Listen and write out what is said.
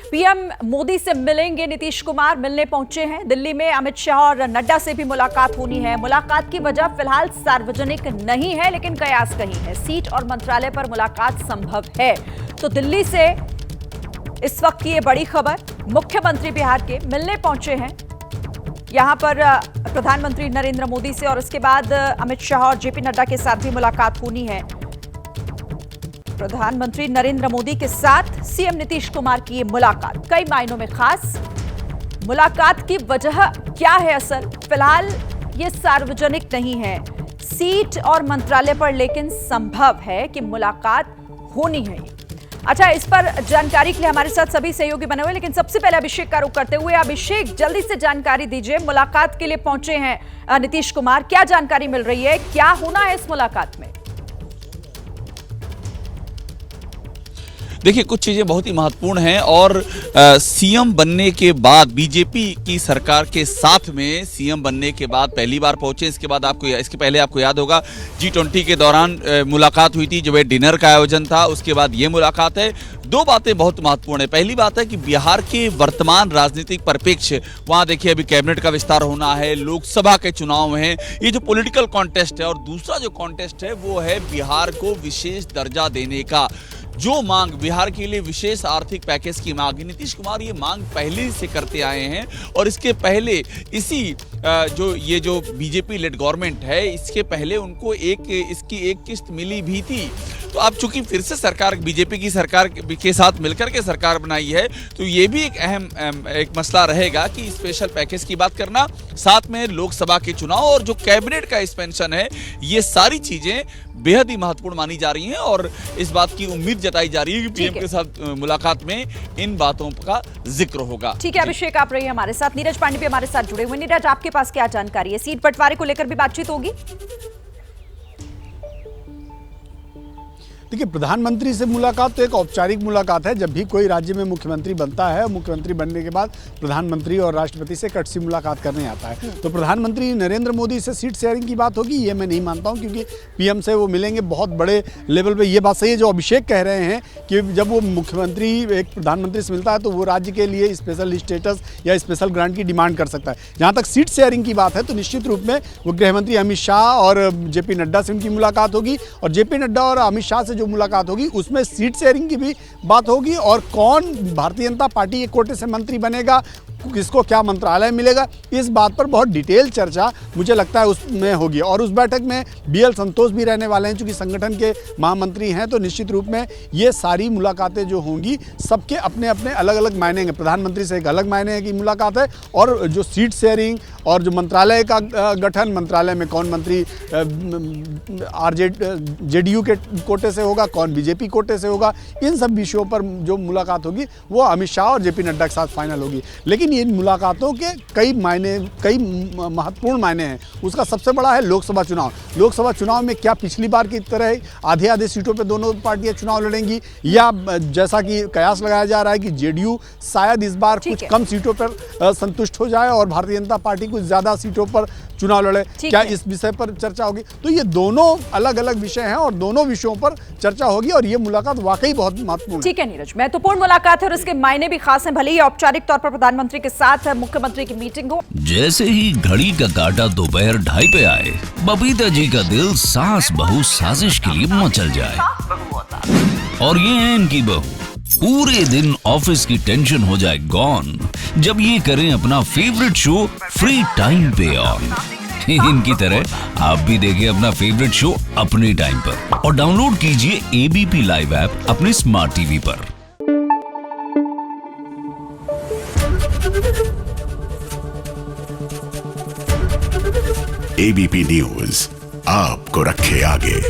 PM Modi से मिलेंगे नीतीश कुमार, मिलने पहुंचे हैं दिल्ली में। अमित शाह और नड्डा से भी मुलाकात होनी है। मुलाकात की वजह फिलहाल सार्वजनिक नहीं है, लेकिन कयास कही है सीट और मंत्रालय पर मुलाकात संभव है। तो दिल्ली से इस वक्त की ये बड़ी खबर, मुख्यमंत्री बिहार के मिलने पहुंचे हैं यहां पर प्रधानमंत्री नरेंद्र मोदी से, और उसके बाद अमित शाह और जेपी नड्डा के साथ भी मुलाकात होनी है। प्रधानमंत्री नरेंद्र मोदी के साथ सीएम नीतीश कुमार की ये मुलाकात कई मायनों में खास। मुलाकात की वजह क्या है असल, फिलहाल ये सार्वजनिक नहीं है सीट और मंत्रालय पर, लेकिन संभव है कि मुलाकात होनी है। अच्छा, इस पर जानकारी के लिए हमारे साथ सभी सहयोगी बने हुए, लेकिन सबसे पहले अभिषेक का रुख करते हुए, अभिषेक जल्दी से जानकारी दीजिए। मुलाकात के लिए पहुंचे हैं नीतीश कुमार, क्या जानकारी मिल रही है, क्या होना है इस मुलाकात में? देखिए, कुछ चीज़ें बहुत ही महत्वपूर्ण हैं और सीएम बनने के बाद बीजेपी की सरकार के साथ में सीएम बनने के बाद पहली बार पहुंचे। इसके पहले आपको याद होगा G20 के दौरान मुलाकात हुई थी, जब डिनर का आयोजन था। उसके बाद ये मुलाकात है। दो बातें बहुत महत्वपूर्ण है। पहली बात है कि बिहार के वर्तमान राजनीतिक परिप्रेक्ष्य, वहाँ देखिए अभी कैबिनेट का विस्तार होना है, लोकसभा के चुनाव हैं, ये जो पॉलिटिकल कॉन्टेस्ट है। और दूसरा जो कॉन्टेस्ट है वो है बिहार को विशेष दर्जा देने का, जो मांग बिहार के लिए विशेष आर्थिक पैकेज की मांग है। नीतीश कुमार ये मांग पहले से करते आए हैं और इसके पहले जो बीजेपी लेड गवर्नमेंट है, इसके पहले उनको इसकी एक किस्त मिली भी थी। तो अब चूंकि फिर से सरकार बीजेपी की सरकार के साथ मिलकर के सरकार बनाई है, तो ये भी एक अहम एक मसला रहेगा कि स्पेशल पैकेज की बात करना, साथ में लोकसभा के चुनाव और जो कैबिनेट का एक्सपेंशन है, ये सारी चीजें बेहद ही महत्वपूर्ण मानी जा रही हैं। और इस बात की उम्मीद जताई जा रही है कि पीएम के साथ मुलाकात में इन बातों का जिक्र होगा। ठीक है अभिषेक, आप रहिए हमारे साथ। नीरज पांडे भी हमारे साथ जुड़े हुए। नीरज, आपके पास क्या जानकारी है? सीट बंटवारे को लेकर भी बातचीत होगी? देखिए, प्रधानमंत्री से मुलाकात तो एक औपचारिक मुलाकात है। जब भी कोई राज्य में मुख्यमंत्री बनता है, मुख्यमंत्री बनने के बाद प्रधानमंत्री और राष्ट्रपति से कट सी मुलाकात करने आता है। तो प्रधानमंत्री नरेंद्र मोदी से सीट शेयरिंग की बात होगी, ये मैं नहीं मानता हूँ, क्योंकि पीएम से वो मिलेंगे बहुत बड़े लेवल पे। ये बात सही है जो अभिषेक कह रहे हैं कि जब वो मुख्यमंत्री एक प्रधानमंत्री से मिलता है तो वो राज्य के लिए स्पेशल स्टेटस या स्पेशल ग्रांट की डिमांड कर सकता है। जहाँ तक सीट शेयरिंग की बात है तो निश्चित रूप में वो गृहमंत्री अमित शाह और जेपी नड्डा से उनकी मुलाकात होगी, और जेपी नड्डा और अमित शाह से जो मुलाकात होगी उसमें सीट शेयरिंग की भी बात होगी, और कौन भारतीय जनता पार्टी के कोटे से मंत्री बनेगा, किसको क्या मंत्रालय मिलेगा, इस बात पर बहुत डिटेल चर्चा मुझे लगता है उसमें होगी। और उस बैठक में BL संतोष भी रहने वाले हैं, चूंकि संगठन के महामंत्री हैं। तो निश्चित रूप में ये सारी मुलाकातें जो होंगी, सबके अपने अपने अलग अलग मायने हैं। प्रधानमंत्री से एक अलग मायने की मुलाकात है, और जो सीट शेयरिंग और जो मंत्रालय का गठन, मंत्रालय में कौन मंत्री JDU के कोटे से होगा, कौन बीजेपी कोटे से होगा, इन सब विषयों पर जो मुलाकात होगी वो अमित शाह और जेपी नड्डा के साथ फाइनल होगी। लेकिन इन मुलाकातों के कई महत्वपूर्ण मायने हैं। उसका सबसे बड़ा है लोकसभा चुनाव। लोकसभा चुनाव में क्या पिछली बार की तरह आधे सीटों पर दोनों पार्टियां चुनाव लड़ेंगी, या जैसा कि कयास लगाया जा रहा है कि JDU शायद इस बार कुछ कम सीटों पर संतुष्ट हो जाए और भारतीय जनता पार्टी कुछ ज्यादा सीटों पर चुनाव लड़े, क्या इस विषय पर चर्चा होगी? तो ये दोनों अलग अलग विषय हैं और दोनों विषयों पर चर्चा होगी, और ये मुलाकात वाकई बहुत महत्वपूर्ण है। ठीक है नीरज, महत्वपूर्ण मुलाकात है और इसके मायने भी खास हैं। भले ही औपचारिक तौर पर प्रधानमंत्री के साथ मुख्यमंत्री की मीटिंग हो। जैसे ही घड़ी का काटा दोपहर 2:30 पे आए, बबीता जी का दिल सास बहू साजिश के लिए मचल जाए। और ये है इनकी बहू, पूरे दिन ऑफिस की टेंशन हो जाए गॉन जब ये करें अपना फेवरेट शो फ्री टाइम पे ऑन। इनकी तरह आप भी देखिए अपना फेवरेट शो अपने टाइम पर, और डाउनलोड कीजिए ABP लाइव ऐप अपने स्मार्ट टीवी पर। ABP न्यूज आपको रखे आगे।